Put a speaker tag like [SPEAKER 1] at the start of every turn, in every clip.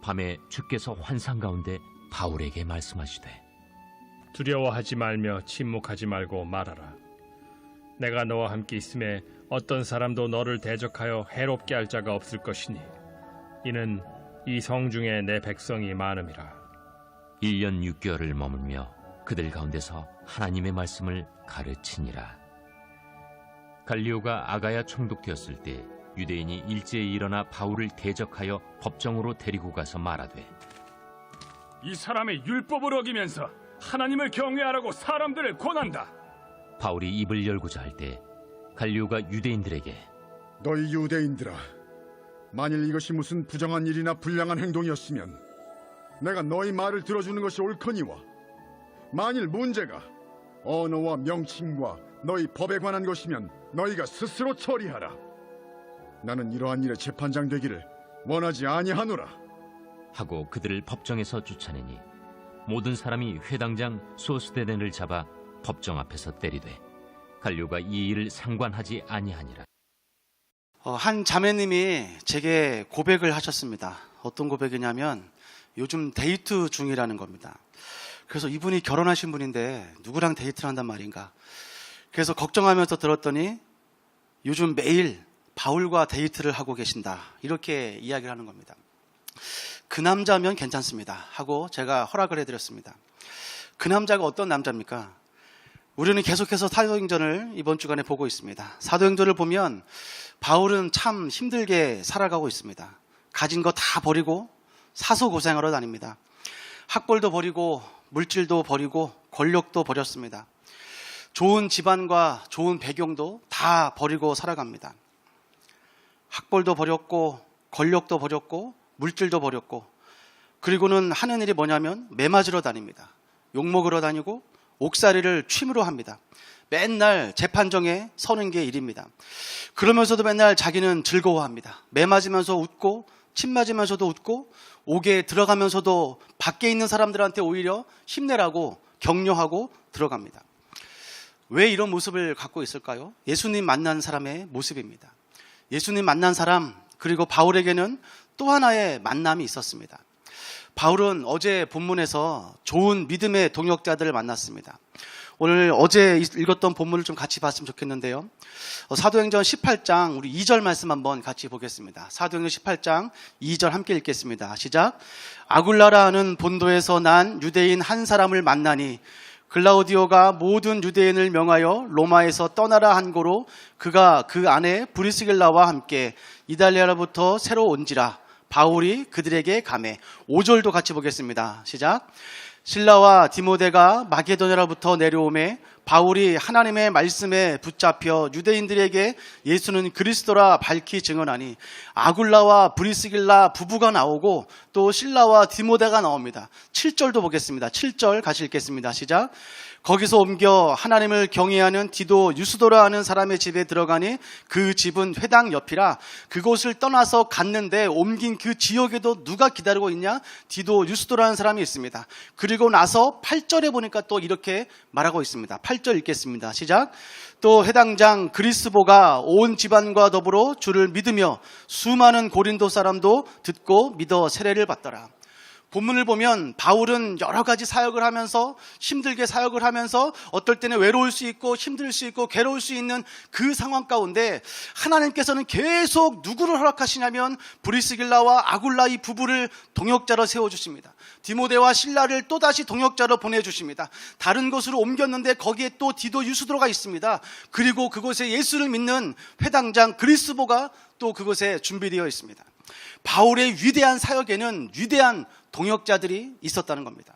[SPEAKER 1] 밤에 주께서 환상 가운데 바울에게 말씀하시되
[SPEAKER 2] 두려워하지 말며 침묵하지 말고 말하라. 내가 너와 함께 있음에 어떤 사람도 너를 대적하여 해롭게 할 자가 없을 것이니 이는 이 성 중에 내 백성이 많음이라.
[SPEAKER 1] 1년 6개월을 머물며 그들 가운데서 하나님의 말씀을 가르치니라. 갈리오가 아가야 총독되었을 때 유대인이 일제히 일어나 바울을 대적하여 법정으로 데리고 가서 말하되
[SPEAKER 3] 이 사람의 율법을 어기면서 하나님을 경외하라고 사람들을 권한다.
[SPEAKER 1] 바울이 입을 열고자 할 때 갈리오가 유대인들에게
[SPEAKER 4] 너희 유대인들아, 만일 이것이 무슨 부정한 일이나 불량한 행동이었으면 내가 너희 말을 들어주는 것이 옳거니와 만일 문제가 언어와 명칭과 너희 법에 관한 것이면 너희가 스스로 처리하라. 나는 이러한 일에 재판장 되기를 원하지 아니하노라.
[SPEAKER 1] 하고 그들을 법정에서 쫓아내니 모든 사람이 회당장 소스데넨을 잡아 법정 앞에서 때리되 갈리오가 이 일을 상관하지 아니하니라.
[SPEAKER 5] 한 자매님이 제게 고백을 하셨습니다. 어떤 고백이냐면 요즘 데이트 중이라는 겁니다. 그래서 이분이 결혼하신 분인데 누구랑 데이트를 한단 말인가. 그래서 걱정하면서 들었더니 요즘 매일 바울과 데이트를 하고 계신다, 이렇게 이야기를 하는 겁니다. 그 남자면 괜찮습니다 하고 제가 허락을 해드렸습니다. 그 남자가 어떤 남자입니까? 우리는 계속해서 사도행전을 이번 주간에 보고 있습니다. 사도행전을 보면 바울은 참 힘들게 살아가고 있습니다. 가진 거 다 버리고 사소고생하러 다닙니다. 학벌도 버리고 물질도 버리고 권력도 버렸습니다. 좋은 집안과 좋은 배경도 다 버리고 살아갑니다. 학벌도 버렸고 권력도 버렸고 물질도 버렸고, 그리고는 하는 일이 뭐냐면 매 맞으러 다닙니다. 욕먹으러 다니고 옥살이를 취미로 합니다. 맨날 재판정에 서는 게 일입니다. 그러면서도 맨날 자기는 즐거워합니다. 매 맞으면서 웃고 침 맞으면서도 웃고 옥에 들어가면서도 밖에 있는 사람들한테 오히려 힘내라고 격려하고 들어갑니다. 왜 이런 모습을 갖고 있을까요? 예수님 만난 사람의 모습입니다. 예수님 만난 사람, 그리고 바울에게는 또 하나의 만남이 있었습니다. 바울은 어제 본문에서 좋은 믿음의 동역자들을 만났습니다. 오늘 어제 읽었던 본문을 좀 같이 봤으면 좋겠는데요. 사도행전 18장 우리 2절 말씀 한번 같이 보겠습니다. 사도행전 18장 2절 함께 읽겠습니다. 시작. 아굴라라 하는 본도에서 난 유대인 한 사람을 만나니 글라우디오가 모든 유대인을 명하여 로마에서 떠나라 한 고로 그가 그 안에 브리스길라와 함께 이달리아로부터 새로 온지라. 바울이 그들에게 가매. 5절도 같이 보겠습니다. 시작. 실라와 디모데가 마게도냐로부터 내려오매 바울이 하나님의 말씀에 붙잡혀 유대인들에게 예수는 그리스도라 밝히 증언하니 아굴라와 브리스길라 부부가 나오고 또 실라와 디모데가 나옵니다. 7절도 보겠습니다. 7절 같이 읽겠습니다. 시작. 거기서 옮겨 하나님을 경외하는 디도 유스도라 하는 사람의 집에 들어가니 그 집은 회당 옆이라. 그곳을 떠나서 갔는데 옮긴 그 지역에도 누가 기다리고 있냐? 디도 유스도라는 사람이 있습니다. 그리고 나서 8절에 보니까 또 이렇게 말하고 있습니다. 8절 읽겠습니다. 시작. 또 해당장 그리스보가 온 집안과 더불어 주를 믿으며 수많은 고린도 사람도 듣고 믿어 세례를 받더라. 본문을 보면 바울은 여러 가지 사역을 하면서 힘들게 사역을 하면서 어떨 때는 외로울 수 있고 힘들 수 있고 괴로울 수 있는 그 상황 가운데 하나님께서는 계속 누구를 허락하시냐면 브리스길라와 아굴라 이 부부를 동역자로 세워주십니다. 디모데와 실라를 또다시 동역자로 보내주십니다. 다른 곳으로 옮겼는데 거기에 또 디도 유스도가 있습니다. 그리고 그곳에 예수를 믿는 회당장 그리스보가 또 그곳에 준비되어 있습니다. 바울의 위대한 사역에는 위대한 동역자들이 있었다는 겁니다.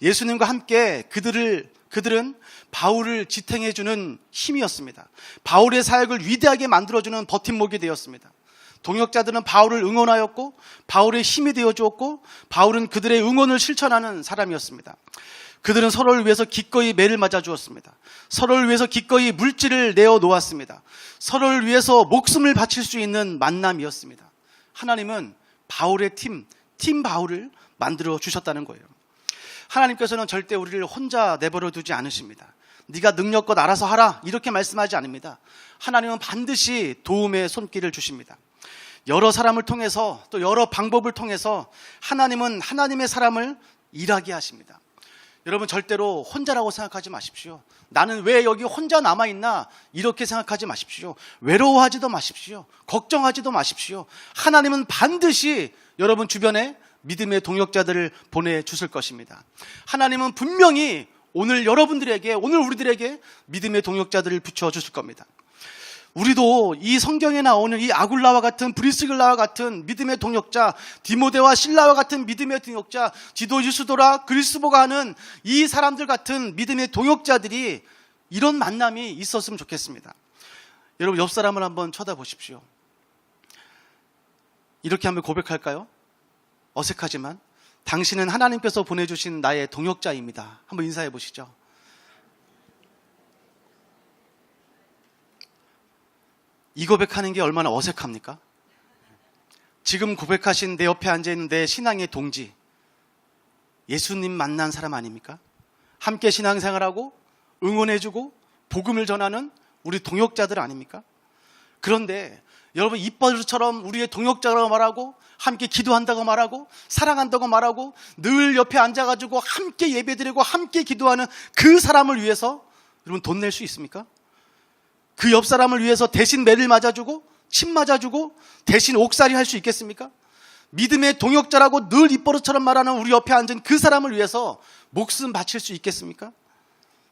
[SPEAKER 5] 예수님과 함께 그들은 바울을 지탱해주는 힘이었습니다. 바울의 사역을 위대하게 만들어주는 버팀목이 되었습니다. 동역자들은 바울을 응원하였고 바울의 힘이 되어주었고 바울은 그들의 응원을 실천하는 사람이었습니다. 그들은 서로를 위해서 기꺼이 매를 맞아주었습니다. 서로를 위해서 기꺼이 물질을 내어놓았습니다. 서로를 위해서 목숨을 바칠 수 있는 만남이었습니다. 하나님은 바울의 팀 바울을 만들어 주셨다는 거예요. 하나님께서는 절대 우리를 혼자 내버려 두지 않으십니다. 네가 능력껏 알아서 하라 이렇게 말씀하지 않습니다. 하나님은 반드시 도움의 손길을 주십니다. 여러 사람을 통해서 또 여러 방법을 통해서 하나님은 하나님의 사람을 일하게 하십니다. 여러분 절대로 혼자라고 생각하지 마십시오. 나는 왜 여기 혼자 남아있나 이렇게 생각하지 마십시오. 외로워하지도 마십시오. 걱정하지도 마십시오. 하나님은 반드시 여러분 주변에 믿음의 동역자들을 보내주실 것입니다. 하나님은 분명히 오늘 여러분들에게, 오늘 우리들에게 믿음의 동역자들을 붙여주실 겁니다. 우리도 이 성경에 나오는 이 아굴라와 같은, 브리스길라와 같은 믿음의 동역자, 디모데와 실라와 같은 믿음의 동역자, 디도 유스도라, 그리스보가 하는 이 사람들 같은 믿음의 동역자들이 이런 만남이 있었으면 좋겠습니다. 여러분 옆 사람을 한번 쳐다보십시오. 이렇게 한번 고백할까요? 어색하지만 당신은 하나님께서 보내주신 나의 동역자입니다. 한번 인사해 보시죠. 이 고백하는 게 얼마나 어색합니까? 지금 고백하신 내 옆에 앉아있는 내 신앙의 동지, 예수님 만난 사람 아닙니까? 함께 신앙생활하고 응원해주고 복음을 전하는 우리 동역자들 아닙니까? 그런데 여러분 입버릇처럼 우리의 동역자라고 말하고 함께 기도한다고 말하고 사랑한다고 말하고 늘 옆에 앉아가지고 함께 예배드리고 함께 기도하는 그 사람을 위해서 여러분 돈 낼 수 있습니까? 그 옆 사람을 위해서 대신 매를 맞아주고 침 맞아주고 대신 옥살이 할 수 있겠습니까? 믿음의 동역자라고 늘 입버릇처럼 말하는 우리 옆에 앉은 그 사람을 위해서 목숨 바칠 수 있겠습니까?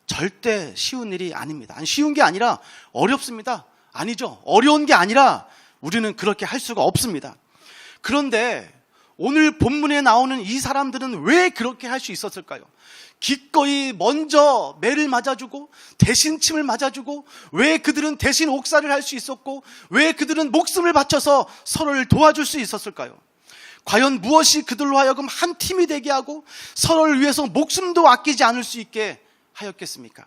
[SPEAKER 5] 절대 쉬운 일이 아닙니다. 아니, 쉬운 게 아니라 어렵습니다. 아니죠. 어려운 게 아니라 우리는 그렇게 할 수가 없습니다. 그런데 오늘 본문에 나오는 이 사람들은 왜 그렇게 할 수 있었을까요? 기꺼이 먼저 매를 맞아주고 대신 침을 맞아주고 왜 그들은 대신 옥살을 할 수 있었고 왜 그들은 목숨을 바쳐서 서로를 도와줄 수 있었을까요? 과연 무엇이 그들로 하여금 한 팀이 되게 하고 서로를 위해서 목숨도 아끼지 않을 수 있게 하였겠습니까?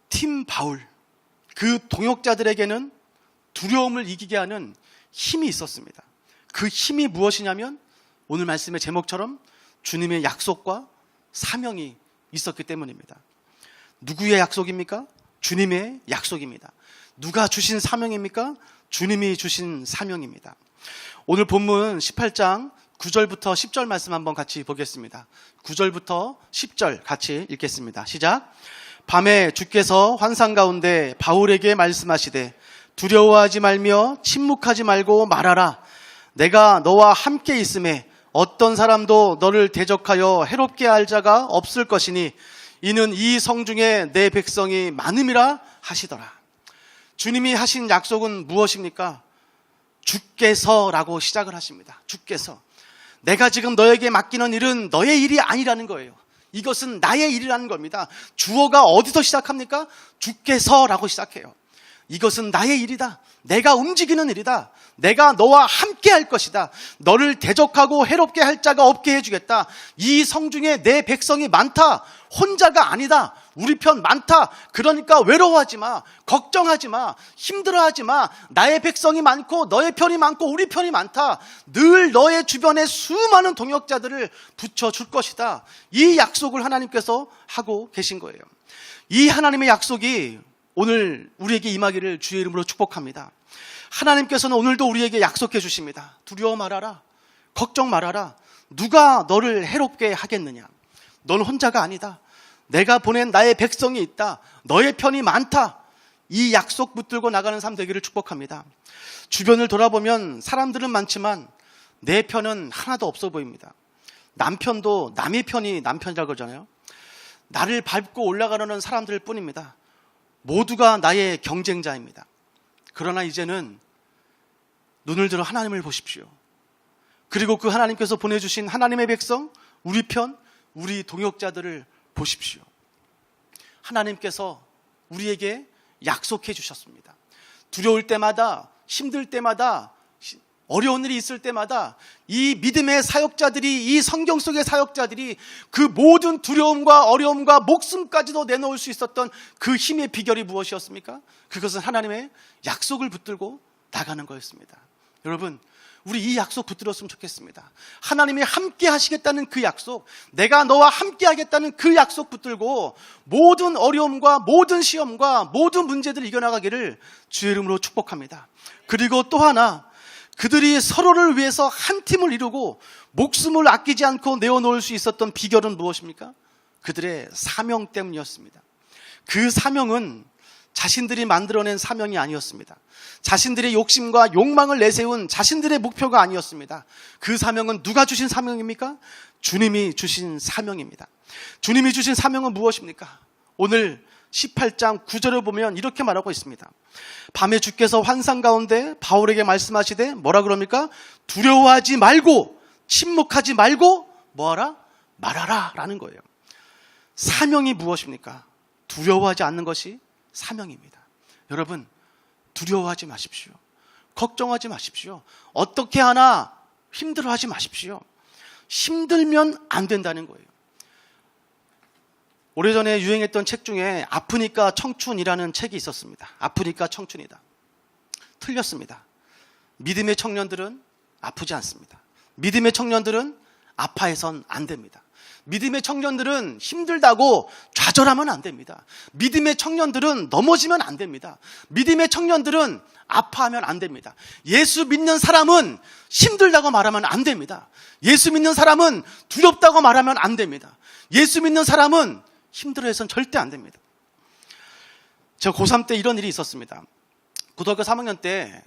[SPEAKER 5] 팀 바울, 그 동역자들에게는 두려움을 이기게 하는 힘이 있었습니다. 그 힘이 무엇이냐면 오늘 말씀의 제목처럼 주님의 약속과 사명이 있었기 때문입니다. 누구의 약속입니까? 주님의 약속입니다. 누가 주신 사명입니까? 주님이 주신 사명입니다. 오늘 본문 18장 9절부터 10절 말씀 한번 같이 보겠습니다. 9절부터 10절 같이 읽겠습니다. 시작. 밤에 주께서 환상 가운데 바울에게 말씀하시되 두려워하지 말며 침묵하지 말고 말하라. 내가 너와 함께 있음에 어떤 사람도 너를 대적하여 해롭게 할 자가 없을 것이니 이는 이 성중에 내 백성이 많음이라 하시더라. 주님이 하신 약속은 무엇입니까? 주께서라고 시작을 하십니다. 주께서. 내가 지금 너에게 맡기는 일은 너의 일이 아니라는 거예요. 이것은 나의 일이라는 겁니다. 주어가 어디서 시작합니까? 주께서라고 시작해요. 이것은 나의 일이다. 내가 움직이는 일이다. 내가 너와 함께 할 것이다. 너를 대적하고 해롭게 할 자가 없게 해주겠다. 이 성중에 내 백성이 많다. 혼자가 아니다. 우리 편 많다. 그러니까 외로워하지 마. 걱정하지 마. 힘들어하지 마. 나의 백성이 많고 너의 편이 많고 우리 편이 많다. 늘 너의 주변에 수많은 동역자들을 붙여줄 것이다. 이 약속을 하나님께서 하고 계신 거예요. 이 하나님의 약속이 오늘 우리에게 임하기를 주의 이름으로 축복합니다. 하나님께서는 오늘도 우리에게 약속해 주십니다. 두려워 말아라. 걱정 말아라. 누가 너를 해롭게 하겠느냐. 넌 혼자가 아니다. 내가 보낸 나의 백성이 있다. 너의 편이 많다. 이 약속 붙들고 나가는 삶 되기를 축복합니다. 주변을 돌아보면 사람들은 많지만 내 편은 하나도 없어 보입니다. 남편도 남의 편이 남편이라고 그러잖아요. 나를 밟고 올라가려는 사람들 뿐입니다. 모두가 나의 경쟁자입니다. 그러나 이제는 눈을 들어 하나님을 보십시오. 그리고 그 하나님께서 보내주신 하나님의 백성, 우리 편, 우리 동역자들을 보십시오. 하나님께서 우리에게 약속해 주셨습니다. 두려울 때마다, 힘들 때마다, 어려운 일이 있을 때마다 이 믿음의 사역자들이, 이 성경 속의 사역자들이 그 모든 두려움과 어려움과 목숨까지도 내놓을 수 있었던 그 힘의 비결이 무엇이었습니까? 그것은 하나님의 약속을 붙들고 나가는 거였습니다. 여러분, 우리 이 약속 붙들었으면 좋겠습니다. 하나님이 함께 하시겠다는 그 약속, 내가 너와 함께 하겠다는 그 약속 붙들고 모든 어려움과 모든 시험과 모든 문제들을 이겨나가기를 주의 이름으로 축복합니다. 그리고 또 하나, 그들이 서로를 위해서 한 팀을 이루고 목숨을 아끼지 않고 내어놓을 수 있었던 비결은 무엇입니까? 그들의 사명 때문이었습니다. 그 사명은 자신들이 만들어낸 사명이 아니었습니다. 자신들의 욕심과 욕망을 내세운 자신들의 목표가 아니었습니다. 그 사명은 누가 주신 사명입니까? 주님이 주신 사명입니다. 주님이 주신 사명은 무엇입니까? 오늘 18장 9절을 보면 이렇게 말하고 있습니다. 밤에 주께서 환상 가운데 바울에게 말씀하시되 뭐라 그럽니까? 두려워하지 말고 침묵하지 말고 뭐하라? 말하라 라는 거예요. 사명이 무엇입니까? 두려워하지 않는 것이 사명입니다. 여러분, 두려워하지 마십시오. 걱정하지 마십시오. 어떻게 하나 힘들어하지 마십시오. 힘들면 안 된다는 거예요. 오래전에 유행했던 책 중에 아프니까 청춘이라는 책이 있었습니다. 아프니까 청춘이다. 틀렸습니다. 믿음의 청년들은 아프지 않습니다. 믿음의 청년들은 아파해선 안 됩니다. 믿음의 청년들은 힘들다고 좌절하면 안 됩니다. 믿음의 청년들은 넘어지면 안 됩니다. 믿음의 청년들은 아파하면 안 됩니다. 예수 믿는 사람은 힘들다고 말하면 안 됩니다. 예수 믿는 사람은 두렵다고 말하면 안 됩니다. 예수 믿는 사람은 힘들어해서는 절대 안 됩니다. 제가 고3 때 이런 일이 있었습니다. 고등학교 3학년 때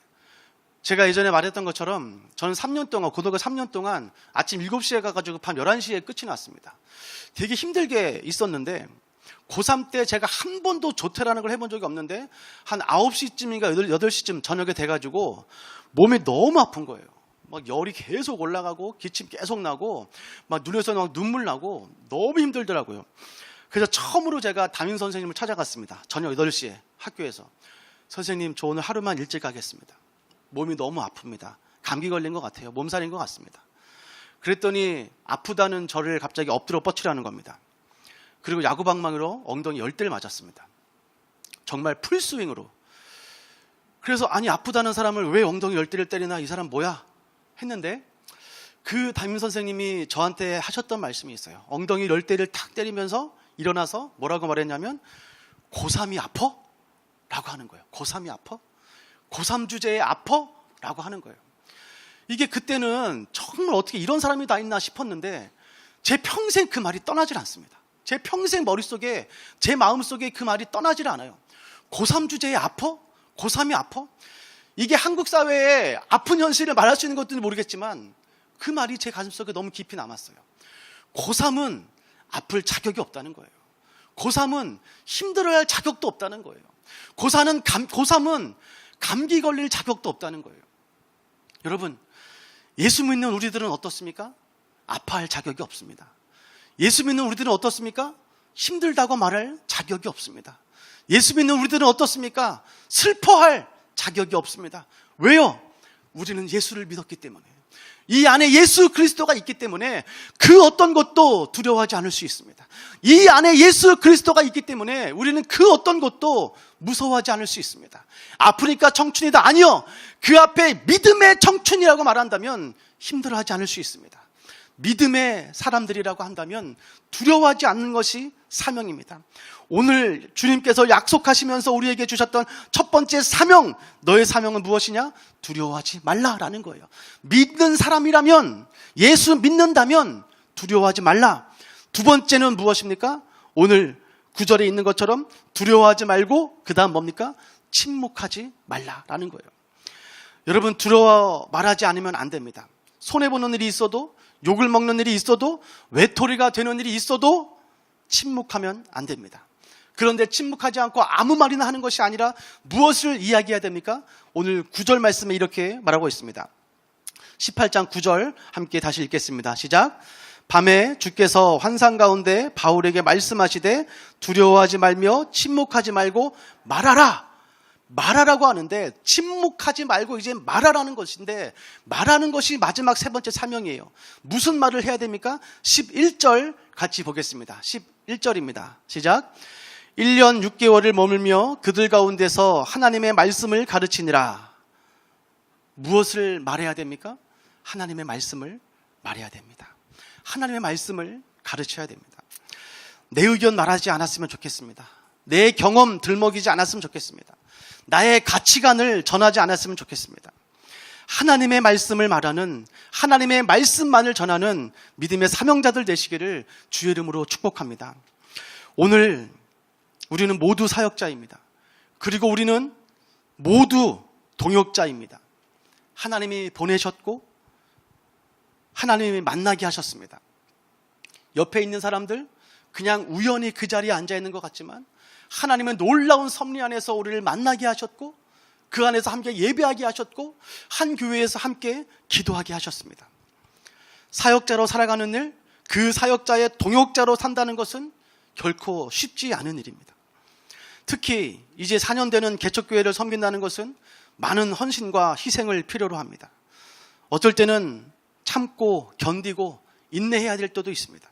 [SPEAKER 5] 제가 예전에 말했던 것처럼 저는 3년 동안, 고등학교 3년 동안 아침 7시에 가가지고 밤 11시에 끝이 났습니다. 되게 힘들게 있었는데 고3 때 제가 한 번도 조퇴라는 걸 해본 적이 없는데 한 9시쯤인가 8시쯤 저녁에 돼가지고 몸이 너무 아픈 거예요. 막 열이 계속 올라가고 기침 계속 나고 막 눈에서 막 눈물 나고 너무 힘들더라고요. 그래서 처음으로 제가 담임 선생님을 찾아갔습니다. 저녁 8시에 학교에서. 선생님, 저 오늘 하루만 일찍 가겠습니다. 몸이 너무 아픕니다. 감기 걸린 것 같아요. 몸살인 것 같습니다. 그랬더니 아프다는 저를 갑자기 엎드려 뻗치라는 겁니다. 그리고 야구방망이로 엉덩이 10대를 맞았습니다. 정말 풀스윙으로. 그래서 아니 아프다는 사람을 왜 엉덩이 10대를 때리나, 이 사람 뭐야? 했는데 그 담임 선생님이 저한테 하셨던 말씀이 있어요. 엉덩이 10대를 탁 때리면서 일어나서 뭐라고 말했냐면 고3이 아파? 라고 하는 거예요. 고3이 아파? 고3 주제에 아파? 라고 하는 거예요. 이게 그때는 정말 어떻게 이런 사람이 다 있나 싶었는데 제 평생 그 말이 떠나질 않습니다. 제 평생 머릿속에, 제 마음속에 그 말이 떠나질 않아요. 고3 주제에 아파? 고3이 아파? 이게 한국 사회의 아픈 현실을 말할 수 있는 것들은 모르겠지만 그 말이 제 가슴속에 너무 깊이 남았어요. 고3은 아플 자격이 없다는 거예요. 고3은 힘들어야 할 자격도 없다는 거예요. 고3은 감기 걸릴 자격도 없다는 거예요. 여러분, 예수 믿는 우리들은 어떻습니까? 아파할 자격이 없습니다. 예수 믿는 우리들은 어떻습니까? 힘들다고 말할 자격이 없습니다. 예수 믿는 우리들은 어떻습니까? 슬퍼할 자격이 없습니다. 왜요? 우리는 예수를 믿었기 때문에. 이 안에 예수 그리스도가 있기 때문에 그 어떤 것도 두려워하지 않을 수 있습니다. 이 안에 예수 그리스도가 있기 때문에 우리는 그 어떤 것도 무서워하지 않을 수 있습니다. 아프니까 청춘이다. 아니요. 그 앞에 믿음의 청춘이라고 말한다면 힘들어하지 않을 수 있습니다. 믿음의 사람들이라고 한다면 두려워하지 않는 것이 사명입니다. 오늘 주님께서 약속하시면서 우리에게 주셨던 첫 번째 사명, 너의 사명은 무엇이냐? 두려워하지 말라라는 거예요. 믿는 사람이라면, 예수 믿는다면 두려워하지 말라. 두 번째는 무엇입니까? 오늘 9절에 있는 것처럼 두려워하지 말고 그 다음 뭡니까? 침묵하지 말라라는 거예요. 여러분, 두려워 말하지 않으면 안 됩니다. 손해보는 일이 있어도, 욕을 먹는 일이 있어도, 외톨이가 되는 일이 있어도 침묵하면 안 됩니다. 그런데 침묵하지 않고 아무 말이나 하는 것이 아니라 무엇을 이야기해야 됩니까? 오늘 9절 말씀에 이렇게 말하고 있습니다. 18장 9절 함께 다시 읽겠습니다. 시작. 밤에 주께서 환상 가운데 바울에게 말씀하시되 두려워하지 말며 침묵하지 말고 말하라. 말하라고 하는데 침묵하지 말고 이제 말하라는 것인데, 말하는 것이 마지막 세 번째 사명이에요. 무슨 말을 해야 됩니까? 11절 같이 보겠습니다. 11절입니다. 시작. 1년 6개월을 머물며 그들 가운데서 하나님의 말씀을 가르치니라. 무엇을 말해야 됩니까? 하나님의 말씀을 말해야 됩니다. 하나님의 말씀을 가르쳐야 됩니다. 내 의견 말하지 않았으면 좋겠습니다. 내 경험 들먹이지 않았으면 좋겠습니다. 나의 가치관을 전하지 않았으면 좋겠습니다. 하나님의 말씀을 말하는, 하나님의 말씀만을 전하는 믿음의 사명자들 되시기를 주의 이름으로 축복합니다. 오늘 우리는 모두 사역자입니다. 그리고 우리는 모두 동역자입니다. 하나님이 보내셨고 하나님이 만나게 하셨습니다. 옆에 있는 사람들 그냥 우연히 그 자리에 앉아 있는 것 같지만 하나님은 놀라운 섭리 안에서 우리를 만나게 하셨고 그 안에서 함께 예배하게 하셨고 한 교회에서 함께 기도하게 하셨습니다. 사역자로 살아가는 일, 그 사역자의 동역자로 산다는 것은 결코 쉽지 않은 일입니다. 특히 이제 4년 되는 개척교회를 섬긴다는 것은 많은 헌신과 희생을 필요로 합니다. 어쩔 때는 참고 견디고 인내해야 될 때도 있습니다.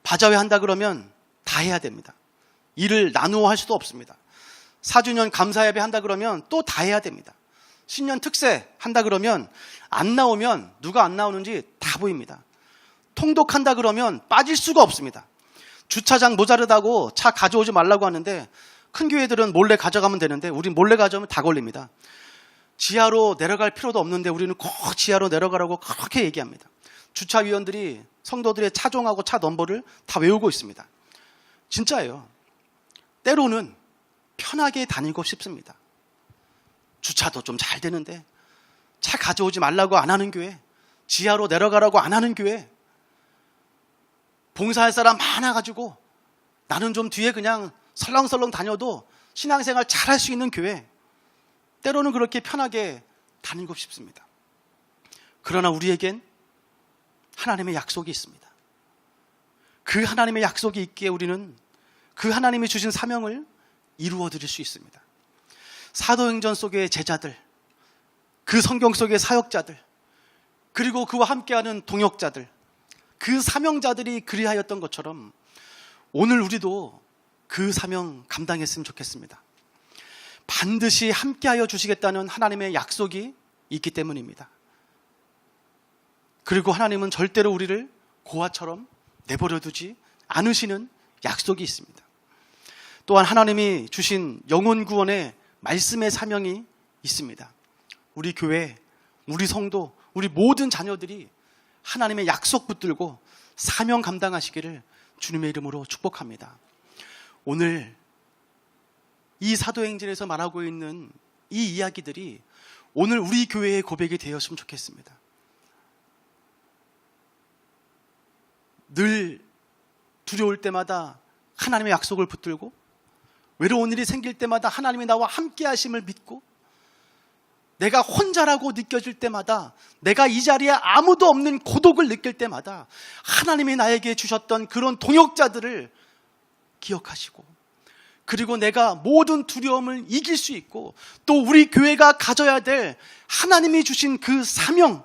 [SPEAKER 5] 바자회 한다 그러면 다 해야 됩니다. 일을 나누어 할 수도 없습니다. 4주년 감사예배 한다 그러면 또 다 해야 됩니다. 신년 특세 한다 그러면 안 나오면 누가 안 나오는지 다 보입니다. 통독한다 그러면 빠질 수가 없습니다. 주차장 모자르다고 차 가져오지 말라고 하는데 큰 교회들은 몰래 가져가면 되는데 우린 몰래 가져오면 다 걸립니다. 지하로 내려갈 필요도 없는데 우리는 꼭 지하로 내려가라고 그렇게 얘기합니다. 주차위원들이 성도들의 차종하고 차 넘버를 다 외우고 있습니다. 진짜예요. 때로는 편하게 다니고 싶습니다. 주차도 좀 잘 되는데 차 가져오지 말라고 안 하는 교회, 지하로 내려가라고 안 하는 교회, 봉사할 사람 많아가지고 나는 좀 뒤에 그냥 설렁설렁 다녀도 신앙생활 잘할 수 있는 교회, 때로는 그렇게 편하게 다니고 싶습니다. 그러나 우리에겐 하나님의 약속이 있습니다. 그 하나님의 약속이 있기에 우리는 그 하나님이 주신 사명을 이루어 드릴 수 있습니다. 사도행전 속의 제자들, 그 성경 속의 사역자들, 그리고 그와 함께하는 동역자들, 그 사명자들이 그리하였던 것처럼 오늘 우리도 그 사명 감당했으면 좋겠습니다. 반드시 함께하여 주시겠다는 하나님의 약속이 있기 때문입니다. 그리고 하나님은 절대로 우리를 고아처럼 내버려 두지 않으시는 약속이 있습니다. 또한 하나님이 주신 영혼 구원의 말씀의 사명이 있습니다. 우리 교회, 우리 성도, 우리 모든 자녀들이 하나님의 약속 붙들고 사명 감당하시기를 주님의 이름으로 축복합니다. 오늘 이 사도행전에서 말하고 있는 이 이야기들이 오늘 우리 교회의 고백이 되었으면 좋겠습니다. 늘 두려울 때마다 하나님의 약속을 붙들고 외로운 일이 생길 때마다 하나님이 나와 함께 하심을 믿고 내가 혼자라고 느껴질 때마다 내가 이 자리에 아무도 없는 고독을 느낄 때마다 하나님이 나에게 주셨던 그런 동역자들을 기억하시고 그리고 내가 모든 두려움을 이길 수 있고 또 우리 교회가 가져야 될 하나님이 주신 그 사명,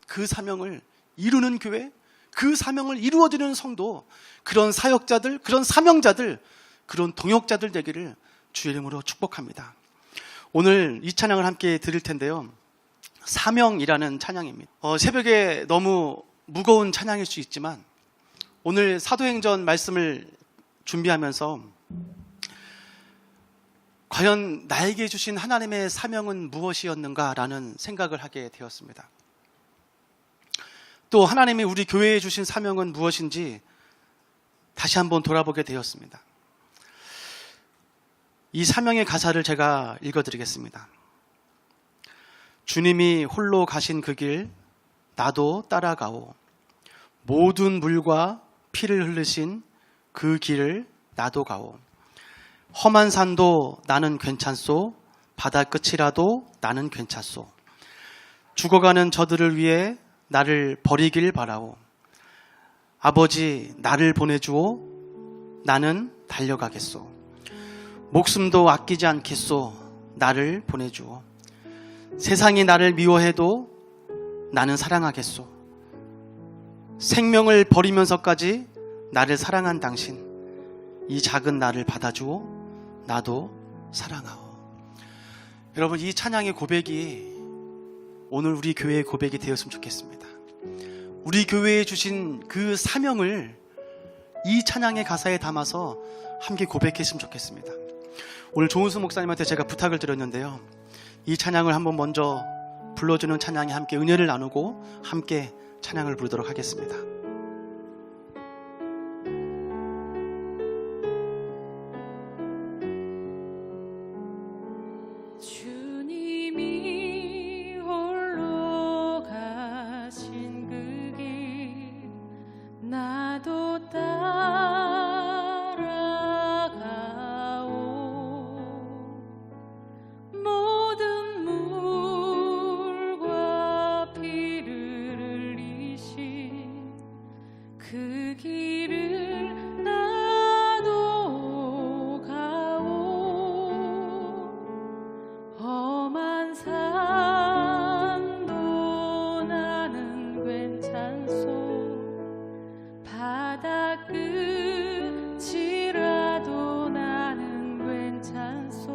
[SPEAKER 5] 그 사명을 이루는 교회, 그 사명을 이루어드리는 성도, 그런 사역자들, 그런 사명자들, 그런 동역자들 되기를 주의 이름으로 축복합니다. 오늘 이 찬양을 함께 드릴 텐데요. 사명이라는 찬양입니다. 새벽에 너무 무거운 찬양일 수 있지만 오늘 사도행전 말씀을 준비하면서 과연 나에게 주신 하나님의 사명은 무엇이었는가라는 생각을 하게 되었습니다. 또 하나님이 우리 교회에 주신 사명은 무엇인지 다시 한번 돌아보게 되었습니다. 이 사명의 가사를 제가 읽어드리겠습니다. 주님이 홀로 가신 그 길 나도 따라가오. 모든 물과 피를 흘리신 그 길을 나도 가오. 험한 산도 나는 괜찮소. 바다 끝이라도 나는 괜찮소. 죽어가는 저들을 위해 나를 버리길 바라오. 아버지 나를 보내주오. 나는 달려가겠소. 목숨도 아끼지 않겠소. 나를 보내주오. 세상이 나를 미워해도 나는 사랑하겠소. 생명을 버리면서까지 나를 사랑한 당신, 이 작은 나를 받아주오. 나도 사랑하오. 여러분, 이 찬양의 고백이 오늘 우리 교회의 고백이 되었으면 좋겠습니다. 우리 교회에 주신 그 사명을 이 찬양의 가사에 담아서 함께 고백했으면 좋겠습니다. 오늘 조은수 목사님한테 제가 부탁을 드렸는데요, 이 찬양을 한번 먼저 불러주는 찬양에 함께 은혜를 나누고 함께 찬양을 부르도록 하겠습니다.
[SPEAKER 6] 주님이 홀로 가신 그 길 나도 따라가오. 모든 물과 피를 흘리신 그 길을 나도 가오. 험한 산도 나는 괜찮소. 바다 끝이라도 나는 괜찮소.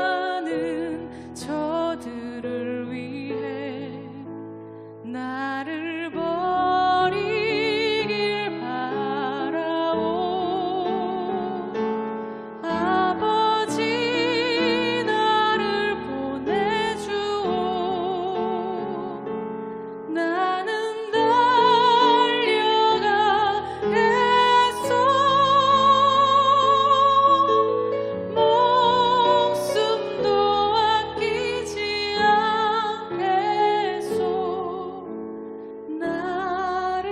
[SPEAKER 6] 죽어가는 저들을 위해 나를 버리길 바라오. 아버지 나를 보내주오. 나는 달려가겠소. 목숨도 아끼지 않겠소. 나를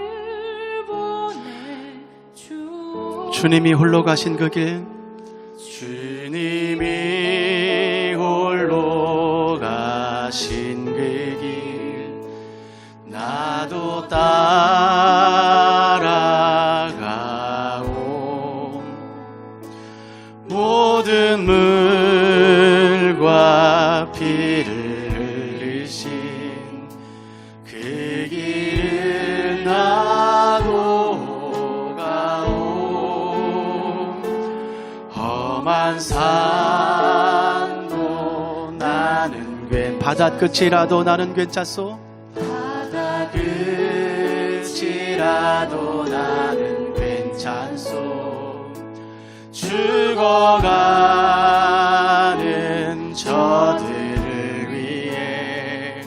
[SPEAKER 6] 보내주오.
[SPEAKER 5] 주님이 홀로 가신 그 길, 주님이 홀로 가신 그 길 나도 따라가오. 모든 물과 피를 흘리신 그 길을 나도 가오. 험한 산도 나는 바다 끝이라도 나는 괜찮소. 바다 끝이라도 나는 괜찮소. 죽어가는 저들을 위해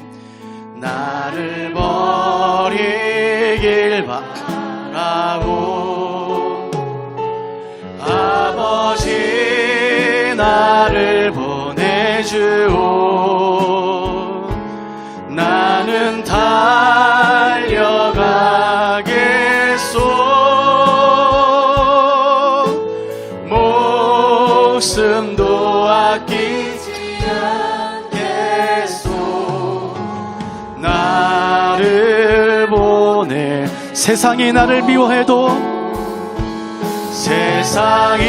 [SPEAKER 5] 나를 버리길 바라고. 아버지 나를 보내주오. 나는 달려가겠소. 목숨도 아끼지 않겠소. 나를 보내. 세상이 나를 미워해도, 세상이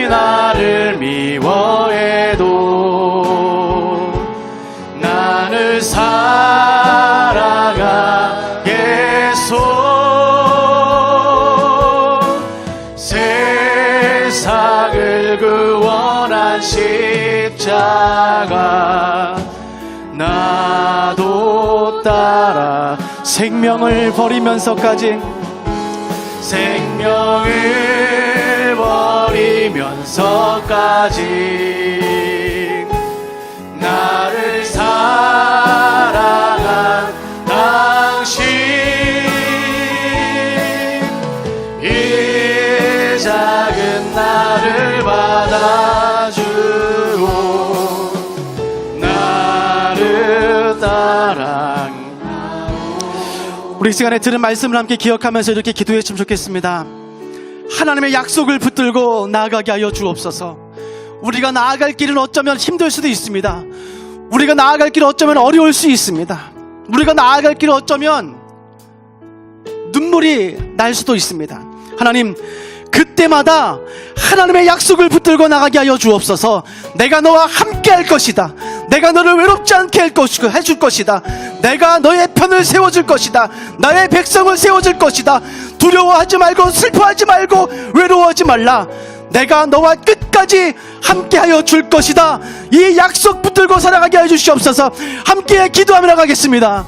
[SPEAKER 5] 나를 미워해도 나를 사랑하겠소. 세상을 구원한 십자가 나도 따라 생명을 버리면서까지, 생명을 버리면서까지 나를 사랑한 당신, 이 작은 나를 받아주오. 나를 따라. 우리 시간에 들은 말씀을 함께 기억하면서 이렇게 기도했으면 좋겠습니다. 하나님의 약속을 붙들고 나아가게 하여 주옵소서. 우리가 나아갈 길은 어쩌면 힘들 수도 있습니다. 우리가 나아갈 길은 어쩌면 어려울 수 있습니다. 우리가 나아갈 길은 어쩌면 눈물이 날 수도 있습니다. 하나님, 그때마다 하나님의 약속을 붙들고 나가게 하여 주옵소서. 내가 너와 함께 할 것이다. 내가 너를 외롭지 않게 해줄 것이다. 내가 너의 편을 세워줄 것이다. 나의 백성을 세워줄 것이다. 두려워하지 말고 슬퍼하지 말고 외로워하지 말라. 내가 너와 끝까지 함께하여 줄 것이다. 이 약속 붙들고 살아가게 해 주시옵소서. 함께 기도하며 나가겠습니다.